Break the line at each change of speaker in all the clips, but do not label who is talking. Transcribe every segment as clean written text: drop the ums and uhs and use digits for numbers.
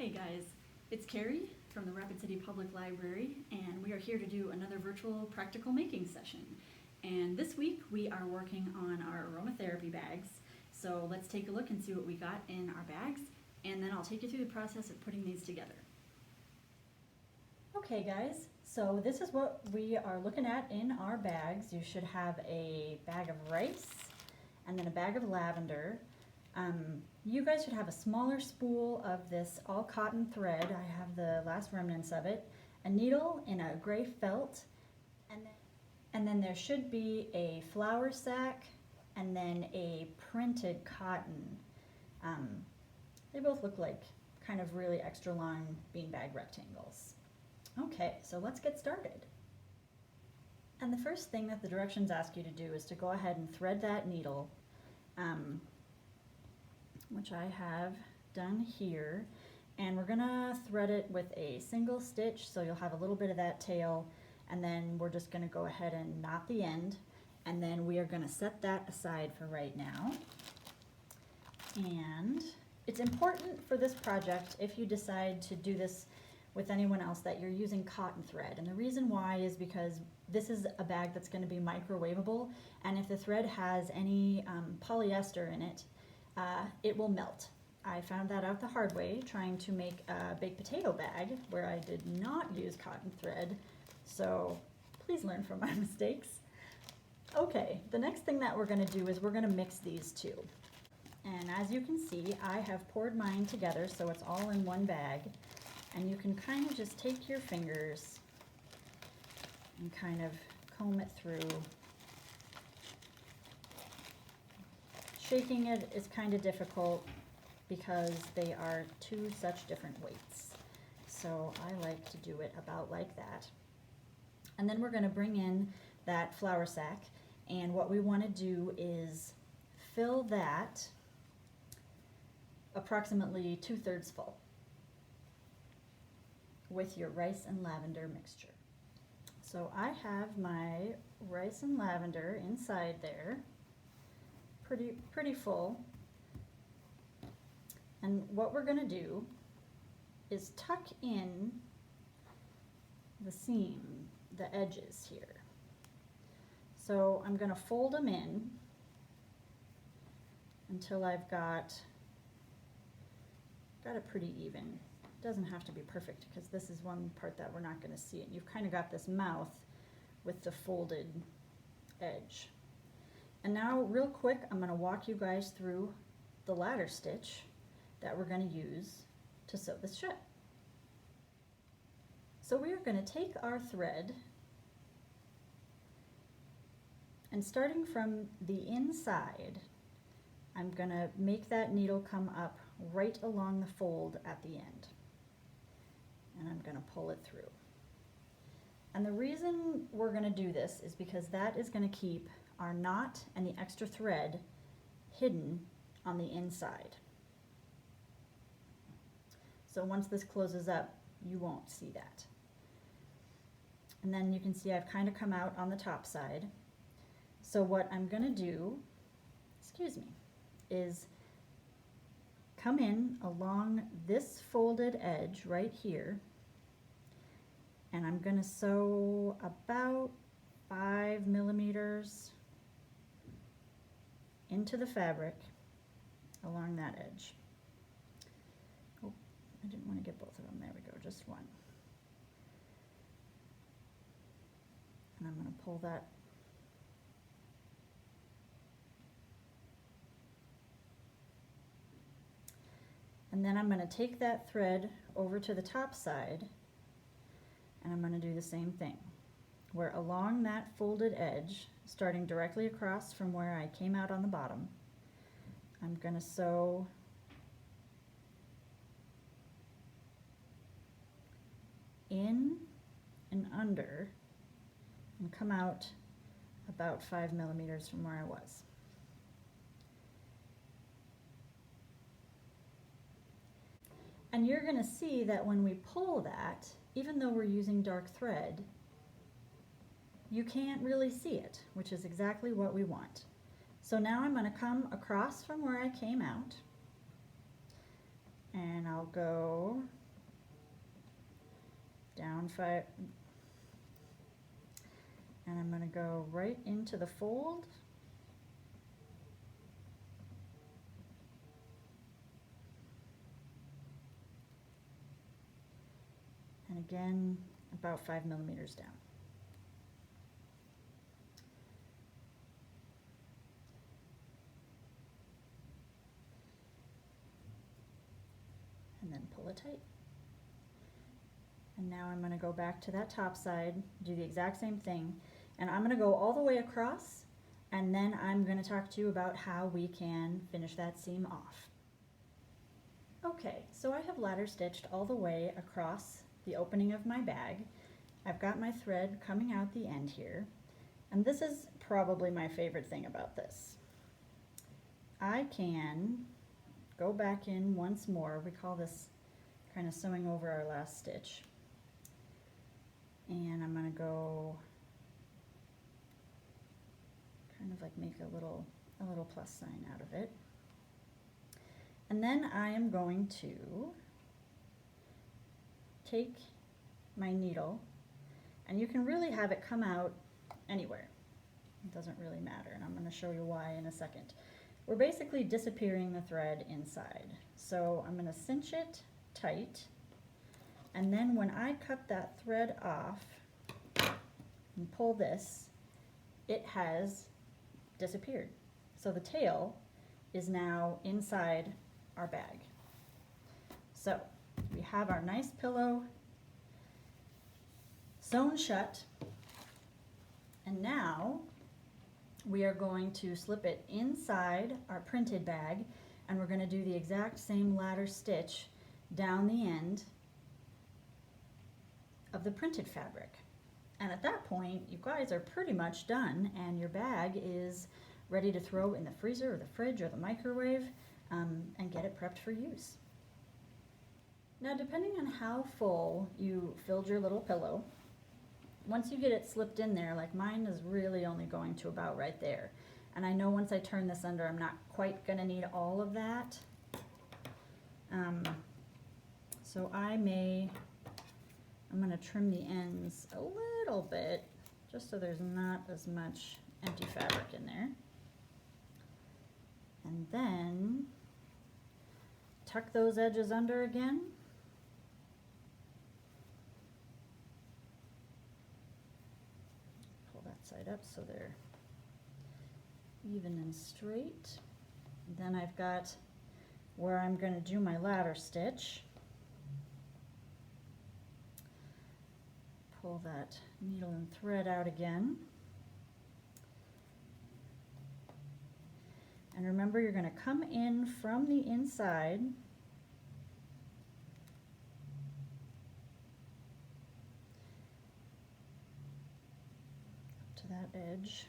Hey guys, it's Carrie from the Rapid City Public Library, and we are here to do another virtual practical making session. And this week we are working on our aromatherapy bags. So let's take a look and see what we got in our bags, and then I'll take you through the process of putting these together. Okay guys, so this is what we are looking at in our bags. You should have a bag of rice and then a bag of lavender. You guys should have a smaller spool of this all cotton thread. I have the last remnants of it, a needle in a gray felt, and then there should be a flour sack and then a printed cotton. They both look like kind of really extra long beanbag rectangles. Okay, so let's get started. And the first thing that the directions ask you to do is to go ahead and thread that needle, which I have done here, and we're gonna thread it with a single stitch, so you'll have a little bit of that tail, and then we're just gonna go ahead and knot the end, and then we are gonna set that aside for right now. And it's important for this project, if you decide to do this with anyone else, that you're using cotton thread. And the reason why is because this is a bag that's going to be microwavable, and if the thread has any polyester in it, it will melt. I found that out the hard way trying to make a baked potato bag where I did not use cotton thread, so please learn from my mistakes. Okay, the next thing that we're going to do is we're going to mix these two. And as you can see, I have poured mine together so it's all in one bag. And you can kind of just take your fingers and kind of comb it through. Shaking it is kind of difficult because they are two such different weights. So I like to do it about like that. And then we're going to bring in that flour sack, and what we want to do is fill that approximately 2/3 full with your rice and lavender mixture. So I have my rice and lavender inside there, pretty full. And what we're going to do is tuck in the seam, the edges here. So I'm going to fold them in until I've got it pretty even. Doesn't have to be perfect because this is one part that we're not going to see it. You've kind of got this mouth with the folded edge. And now real quick, I'm going to walk you guys through the ladder stitch that we're going to use to sew this shut. So we are going to take our thread, and starting from the inside, I'm going to make that needle come up right along the fold at the end. And I'm going to pull it through. And the reason we're going to do this is because that is going to keep our knot and the extra thread hidden on the inside. So once this closes up, you won't see that. And then you can see I've kind of come out on the top side. So what I'm going to do, is come in along this folded edge right here, and I'm going to sew about 5 millimeters into the fabric along that edge. Oh, I didn't want to get both of them. There we go, just one. And I'm going to pull that and then I'm going to take that thread over to the top side, and I'm going to do the same thing, where along that folded edge, starting directly across from where I came out on the bottom, I'm going to sew in and under and come out about 5 millimeters from where I was. And you're going to see that when we pull that, even though we're using dark thread, you can't really see it, which is exactly what we want. So now I'm going to come across from where I came out, And I'll go down 5, and I'm going to go right into the fold. And again, about 5 millimeters down. And then pull it tight. And now I'm going to go back to that top side, do the exact same thing, and I'm going to go all the way across, and then I'm going to talk to you about how we can finish that seam off. Okay, so I have ladder stitched all the way across the opening of my bag. I've got my thread coming out the end here, and this is probably my favorite thing about this. I can go back in once more. We call this kind of sewing over our last stitch. And I'm going to go kind of like make a little plus sign out of it. And then I am going to take my needle, and you can really have it come out anywhere. It doesn't really matter, and I'm going to show you why in a second. We're basically disappearing the thread inside. So I'm going to cinch it tight, and then when I cut that thread off and pull this, it has disappeared. So the tail is now inside our bag. So we have our nice pillow sewn shut, and now we are going to slip it inside our printed bag, and we're going to do the exact same ladder stitch down the end of the printed fabric. And at that point, you guys are pretty much done, and your bag is ready to throw in the freezer or the fridge or the microwave and get it prepped for use. Now, depending on how full you filled your little pillow, once you get it slipped in there, like mine is really only going to about right there. And I know once I turn this under, I'm not quite going to need all of that. So I'm going to trim the ends a little bit, just so there's not as much empty fabric in there. And then tuck those edges under again. Pull that side up so they're even and straight. Then I've got where I'm going to do my ladder stitch. Pull that needle and thread out again. And remember, you're going to come in from the inside up to that edge.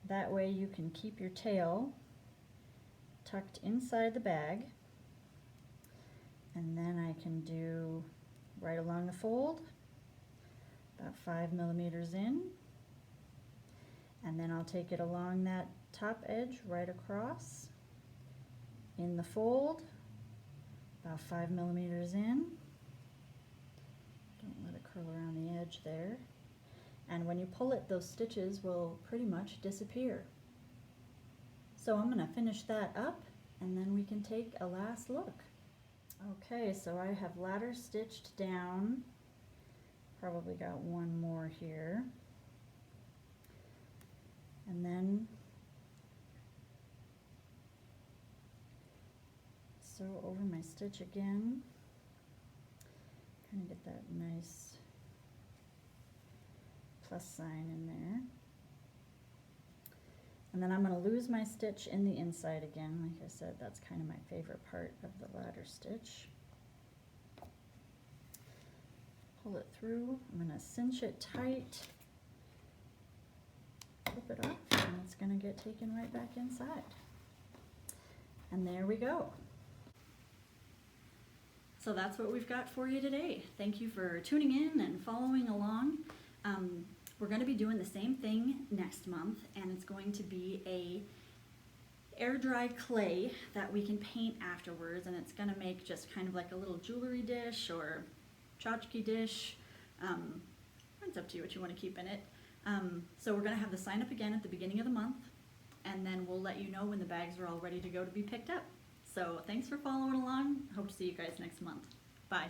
That way you can keep your tail tucked inside the bag. And then I can do right along the fold, about 5 millimeters in. And then I'll take it along that top edge right across in the fold, about 5 millimeters in. Don't let it curl around the edge there. And when you pull it, those stitches will pretty much disappear. So I'm going to finish that up, and then we can take a last look. Okay, so I have ladder stitched down, probably got one more here. And then sew over my stitch again, kind of get that nice plus sign in there. And then I'm going to lose my stitch in the inside again. Like I said, that's kind of my favorite part of the ladder stitch. Pull it through. I'm going to cinch it tight, flip it off, and it's going to get taken right back inside. And there we go. So that's what we've got for you today. Thank you for tuning in and following along. We're going to be doing the same thing next month, and it's going to be air dry clay that we can paint afterwards, and it's gonna make just kind of like a little jewelry dish or tchotchke dish. It's up to you what you want to keep in it. So we're gonna have the sign up again at the beginning of the month, and then we'll let you know when the bags are all ready to go to be picked up. So thanks for following along. Hope to see you guys next month. Bye.